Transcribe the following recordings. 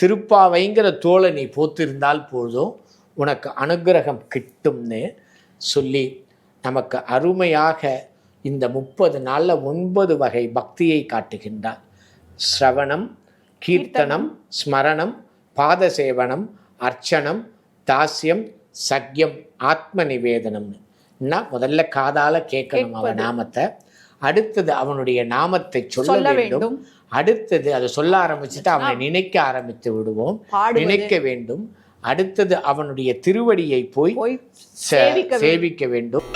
திருப்பாவைங்கிற தோலை நீ போத்திருந்தால் போதும் உனக்கு அனுகிரகம் கிட்டும்னு சொல்லி நமக்கு அருமையாக இந்த 30 நாளில் 9 வகை பக்தியை காட்டுகின்றார். ஸ்ரவணம், கீர்த்தனம், ஸ்மரணம், பாதசேவனம், அர்ச்சனம், தாஸ்யம், சக்யம், ஆத்ம நிவேதனம்னு. முதல்ல காதால கேட்கணும் அவன் நாமத்தை. அடுத்தது அவனுடைய நாமத்தை சொல்ல வேண்டும். அடுத்தது அதை சொல்ல ஆரம்பிச்சுட்டு அவனை நினைக்க ஆரம்பித்து விடுவோம். நினைக்க வேண்டும். அடுத்தது அவனுடைய திருவடியை போய் சேவிக்க வேண்டும்.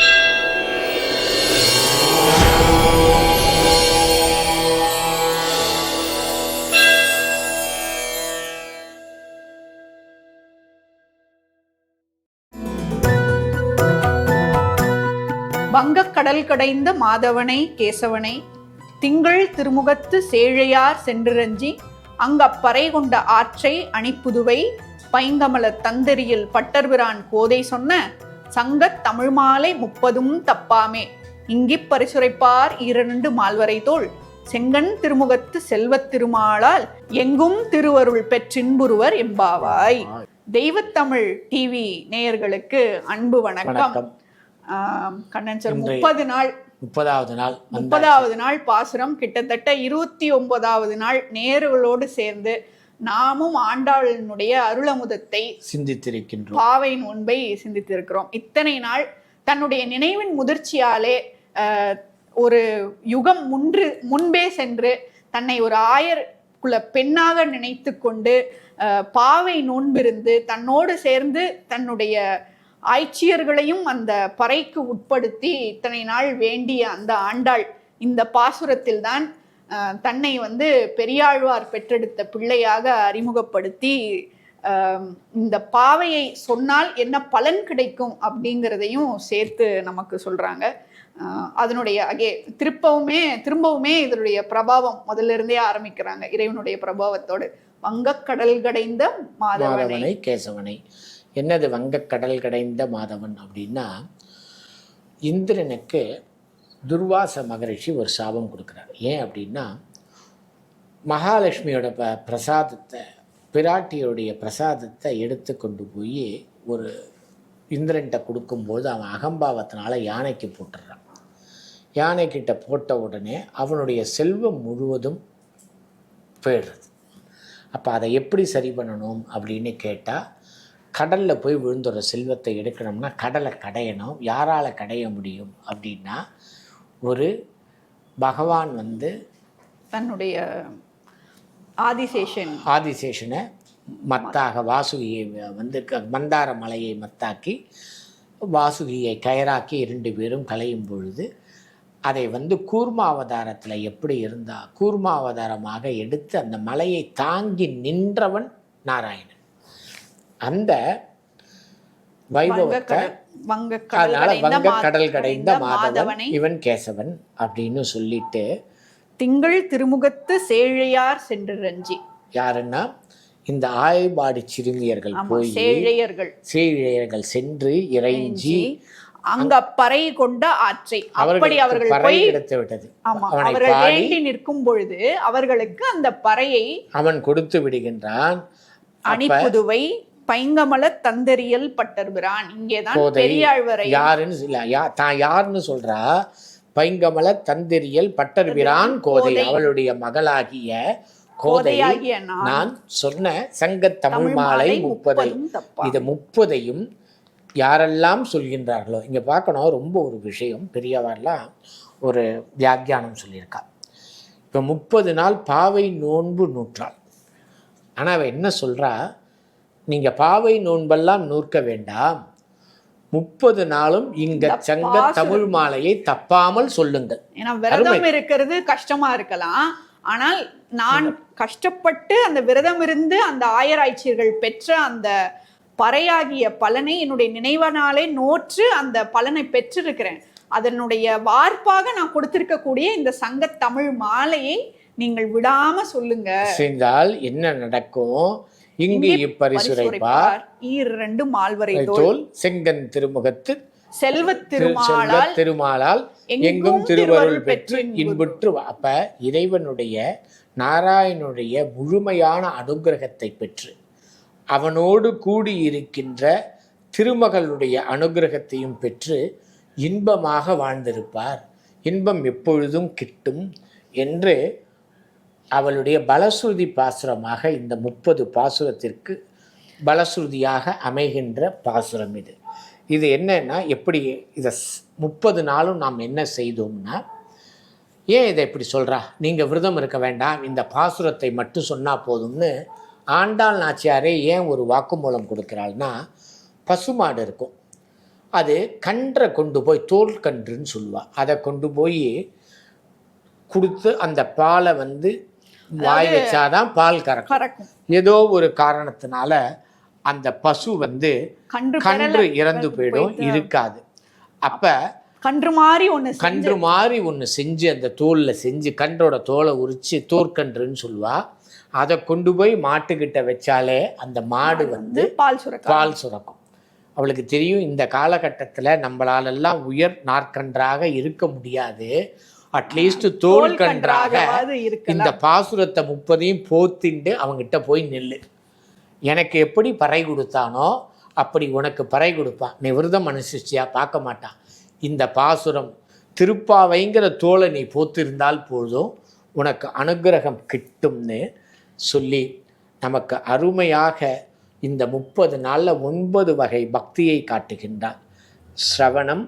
வங்கக்கடல் கடைந்த மாதவனை கேசவனை திங்கள் திருமுகத்து சேழையார் சென்றிரஞ்சி அங்கப்பறை கொண்ட ஆற்றை அணிப்புதுவை பைங்கமல தந்தரியில் பட்டர்பிரான் கோதை சொன்ன சங்கத் தமிழ் மாலை 30 தப்பாமே இங்கிப் பரிசுரைப்பார் 2 மால்வரை தோள் செங்கன் திருமுகத்து செல்வத் திருமாலால் எங்கும் திருவருள் பெற்றின்புருவர் எம்பாவாய். தெய்வத்தமிழ் டிவி நேயர்களுக்கு அன்பு வணக்கம். கண்ணன் சார், 30வது நாள் பாசுரம், கிட்டத்தட்ட 29வது நாள் நேயர்களோடு சேர்ந்து நாமும் ஆண்டாளினுடைய அருளமுதத்தை சிந்தித்திருக்கின்றோம், பாவை நோன்பை சிந்தித்திருக்கிறோம். இத்தனை நாள் தன்னுடைய நினைவின் முதிர்ச்சியாலே ஒரு யுகம் முன்பே சென்று தன்னை ஒரு ஆயர் குல பெண்ணாக நினைத்து கொண்டு பாவை நோன்பிருந்து தன்னோடு சேர்ந்து தன்னுடைய ஆய்ச்சியர்களையும் அந்த பறைக்கு உட்படுத்தி இத்தனை நாள் வேண்டிய அந்த ஆண்டாள் இந்த பாசுரத்தில் தான் தன்னை பெரியாழ்வார் பெற்றெடுத்த பிள்ளையாக அறிமுகப்படுத்தி இந்த பாவையை சொன்னால் என்ன பலன் கிடைக்கும் அப்படிங்கிறதையும் சேர்த்து நமக்கு சொல்றாங்க. அதனுடைய திரும்பவுமே இதனுடைய பிரபாவம் முதல்ல இருந்தே ஆரம்பிக்கிறாங்க. இறைவனுடைய பிரபாவத்தோடு வங்கக்கடல் கடைந்த மாதவனை கேசவனை. என்னது வங்கக்கடல் கடைந்த மாதவன் அப்படின்னா, இந்திரனுக்கு துர்வாச மகரிஷி ஒரு சாபம் கொடுக்குறார். ஏன் அப்படின்னா, மகாலட்சுமியோட பிரசாதத்தை, பிராட்டியோடைய பிரசாதத்தை எடுத்து கொண்டு போய் ஒரு இந்திரன்கிட்ட கொடுக்கும்போது அவன் அகம்பாவத்தினால யானைக்கு போட்டுடுறான். யானைக்கிட்ட போட்ட உடனே அவனுடைய செல்வம் முழுவதும் போயிடுறது. அப்போ அதை எப்படி சரி பண்ணணும் அப்படின்னு கேட்டால், கடலில் போய் விழுந்துற செல்வத்தை எடுக்கணும்னா கடலை கடையணும். யாரால் கடைய முடியும் அப்படின்னா, ஒரு பகவான் தன்னுடைய ஆதிசேஷனை மத்தாக வாசுகியை மந்தார மலையை மத்தாக்கி வாசுகியை கயராக்கி 2 பேரும் கலையும் பொழுது அதை கூர்மாவதாரத்தில் எப்படி இருந்தால் கூர்மாவதாரமாக எடுத்து அந்த மலையை தாங்கி நின்றவன் நாராயணன். அந்த வைபவத்தை அதனால வங்கக்கடல் கடைந்த மாதவன் இவன் கேசவன் அப்படின்னு சொல்லிட்டு திங்கள் திருமுகத்து சேழையார் சென்றிரஞ்சி. யாருன்னா இந்த ஆய்பாடி சிறுமியர்கள் போய் சேழையர்கள் சென்று இறைஞ்சி அங்க பறை கொண்ட ஆற்றை அப்படி அவர்கள் பறை கிடைத்து விட்டது. அவர்கள் வேண்டி நிற்கும் பொழுது அவர்களுக்கு அந்த பறையை அவன் கொடுத்து விடுகின்றான். அணிப்புதுவை பைங்கமல தந்தரியல் பட்டர்பிரான். இங்கேதான் பெரியாழ்வரை யாருன்னு சொல்றா, பைங்கமல தந்தரியல் பட்டர்பிரான் கோதை, அவளுடைய மகளாகிய கோதையாகிய நான் சொன்ன சங்க தமிழ் மாலை 30. இது 30ஐயும் யாரெல்லாம் சொல்கின்றார்களோ, இங்க பார்க்கணும் ரொம்ப ஒரு விஷயம். பெரியவரெல்லாம் ஒரு வியாக்கியானம் சொல்லியிருக்கா. இப்போ 30 நாள் பாவை நோன்பு நூற்றாள். ஆனால் அவ என்ன சொல்றா, நீங்க பாவை நோன்பெல்லாம் நூற்க வேண்டாம், 30 நாளும் இங்க சங்க தமிழ் மாலையை தப்பாமல் சொல்லுங்கள். ஏன்னா விரதம் இருக்கிறது கஷ்டமா இருக்கலாம், ஆனால் நான் கஷ்டப்பட்டு அந்த விரதம் இருந்து அந்த ஆயராய்ச்சியர்கள் பெற்ற அந்த பறையாகிய பலனை என்னுடைய நினைவனாலே நோற்று அந்த பலனை பெற்றிருக்கிறேன். அதனுடைய வார்ப்பாக நான் கொடுத்திருக்கக்கூடிய இந்த சங்க தமிழ் மாலையை நீங்கள் விடாம சொல்லுங்க. செய்தால் என்ன நடக்கும்? இங்கு இப்பரிசுரைப்பார் 2 மால்வரை தோள் செங்கன் திருமுகத்து செல்வத் திருமாலால் எங்கும் திருவருள் பெற்று இன்புற்று. அப்ப இறைவனுடைய நாராயணனுடைய முழுமையான அனுக்கிரகத்தை பெற்று அவனோடு கூடியிருக்கின்ற திருமகளுடைய அனுக்கிரகத்தையும் பெற்று இன்பமாக வாழ்ந்திருப்பார். இன்பம் எப்பொழுதும் கிட்டும் என்று அவளுடைய பலஸ்ருதி பாசுரமாக இந்த 30 பாசுரத்திற்கு பலஸ்ருதியாக அமைகின்ற பாசுரம் இது. இது என்னன்னா, எப்படி இதை 30 நாளும் நாம் என்ன செய்தோம்னா, ஏன் இதை இப்படி சொல்கிறா, நீங்கள் விரதம் இருக்க வேண்டாம், இந்த பாசுரத்தை மட்டும் சொன்னால் போதும்னு ஆண்டாள் நாச்சியாரே ஏன் ஒரு வாக்குமூலம் கொடுக்குறாள்னா, பசுமாடு இருக்கும், அது கன்றை கொண்டு போய் தோல் கன்றுன்னு சொல்லுவாள், அதை கொண்டு போய் கொடுத்து அந்த பாலை வாய் வச்சாதான் பால் கறக்கும். ஏதோ ஒரு காரணத்தினால அந்த பசு கன்று இறந்து போயிடும், இருக்காது. அப்ப கன்று மாதிரி ஒன்று செஞ்சு அந்த தோல்ல செஞ்சு கன்றோட தோலை உரிச்சு தோற்கன்றுன்னு சொல்லுவா. அதை கொண்டு போய் மாட்டுக்கிட்ட வச்சாலே அந்த மாடு பால் சுரக்கும். அவளுக்கு தெரியும் இந்த காலகட்டத்தில் நம்மளாலெல்லாம் உயர் நாற்கன்றாக இருக்க முடியாது, அட்லீஸ்ட் தோல் கன்றாக இந்த பாசுரத்தை 30ஐயும் போத்திண்டு அவங்ககிட்ட போய் நெல்லு, எனக்கு எப்படி பறை கொடுத்தானோ அப்படி உனக்கு பறை கொடுப்பான், நீ விரதம் அனுசரிச்சியா பார்க்க மாட்டான். இந்த பாசுரம் திருப்பாவைங்கிற தோலை நீ போத்திருந்தால் போதும் உனக்கு அனுக்கிரகம் கிட்டும்னு சொல்லி நமக்கு அருமையாக இந்த 30 நாளில் 9 வகை பக்தியை காட்டுகின்றார். ஸ்ரவணம்,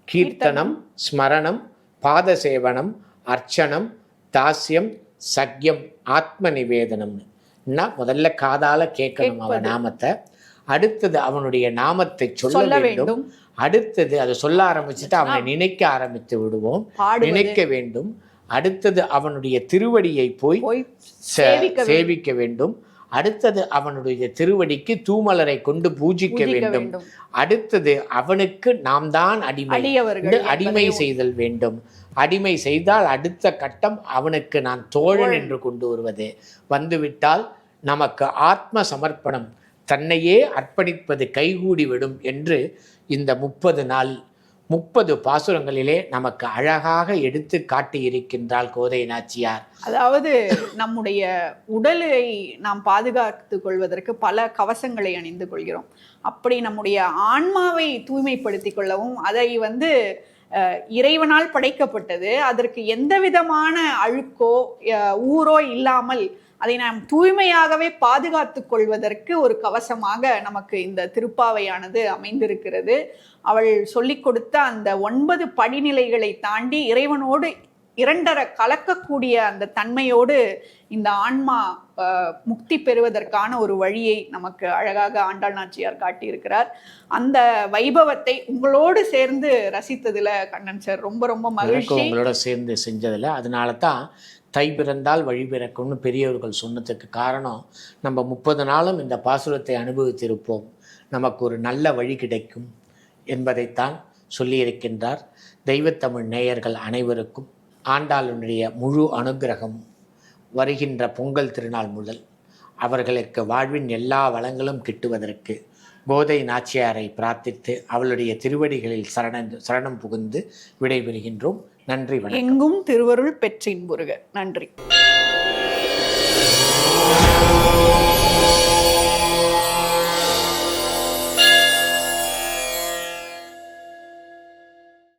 கீர்த்தனம், ஸ்மரணம், பாதசேவனம், அர்ச்சனம், தாஸ்யம், சக்யம், ஆத்ம நிவேதனம்னா முதல்ல காதால கேட்கணும் அவன் நாமத்தை, அடுத்தது அவனுடைய நாமத்தை சொல்ல வேண்டும், அடுத்தது அதை சொல்ல ஆரம்பிச்சுட்டு அவனை நினைக்க ஆரம்பித்து விடுவோம், நினைக்க வேண்டும், அடுத்தது அவனுடைய திருவடியை போய் சேவிக்க வேண்டும், அடுத்தது அவனுடைய திருவடிக்கு தூமலரை கொண்டு பூஜிக்க வேண்டும், அடுத்தது அவனுக்கு நாம் தான் அடிமை செய்தல் வேண்டும், அடிமை செய்தால் அடுத்த கட்டம் அவனுக்கு நான் தோழன் என்று கொண்டு வருவது வந்துவிட்டால் நமக்கு ஆத்ம சமர்ப்பணம், தன்னையே அர்ப்பணிப்பது கைகூடிவிடும் என்று இந்த 30 நாள் 30 பாசுரங்களிலே நமக்கு அழகாக எடுத்து காட்டியிருக்கின்றாள் கோதை நாச்சியார். அதாவது நம்முடைய உடலை நாம் பாதுகாத்துக் கொள்வதற்கு பல கவசங்களை அணிந்து கொள்கிறோம். அப்படி நம்முடைய ஆன்மாவை தூய்மைப்படுத்திக் கொள்ளவும், அதை இறைவனால் படைக்கப்பட்டது, அதற்கு எந்த விதமான அழுக்கோ ஊரோ இல்லாமல் அதை நாம் தூய்மையாகவே பாதுகாத்துக் கொள்வதற்கு ஒரு கவசமாக நமக்கு இந்த திருப்பாவையானது அமைந்திருக்கிறது. அவள் சொல்லிக் கொடுத்த அந்த 9 படிநிலைகளை தாண்டி இறைவனோடு இரண்டர கலக்கக்கூடிய அந்த தன்மையோடு இந்த ஆன்மா முக்தி பெறுவதற்கான ஒரு வழியை நமக்கு அழகாக ஆண்டாள் நாச்சியார் காட்டியிருக்கிறார். அந்த வைபவத்தை உங்களோடு சேர்ந்து ரசித்ததுல கண்ணன் சார் ரொம்ப ரொம்ப மகிழ்ச்சி. உங்களோட சேர்ந்து செஞ்சதுல அதனால தான் தை பிறந்தால் வழி பிறக்கும்னு பெரியவர்கள் சொன்னதுக்கு காரணம், நம்ம 30 நாளும் இந்த பாசுரத்தை அனுபவித்திருப்போம், நமக்கு ஒரு நல்ல வழி கிடைக்கும் என்பதைத்தான் சொல்லியிருக்கின்றார். தெய்வத்தமிழ் நேயர்கள் அனைவருக்கும் ஆண்டாளுடைய முழு அனுக்கிரகம் வருகின்ற பொங்கல் திருநாள் முதல் அவர்களுக்கு வாழ்வின் எல்லா வளங்களும் கிட்டுவதற்கு கோதை நாச்சியாரை பிரார்த்தித்து அவளுடைய திருவடிகளில் சரணம் புகுந்து விடைபெறுகின்றோம். நன்றி, வணக்கம். எங்கும் திருவருள் பெற்றின்புறுக. நன்றி.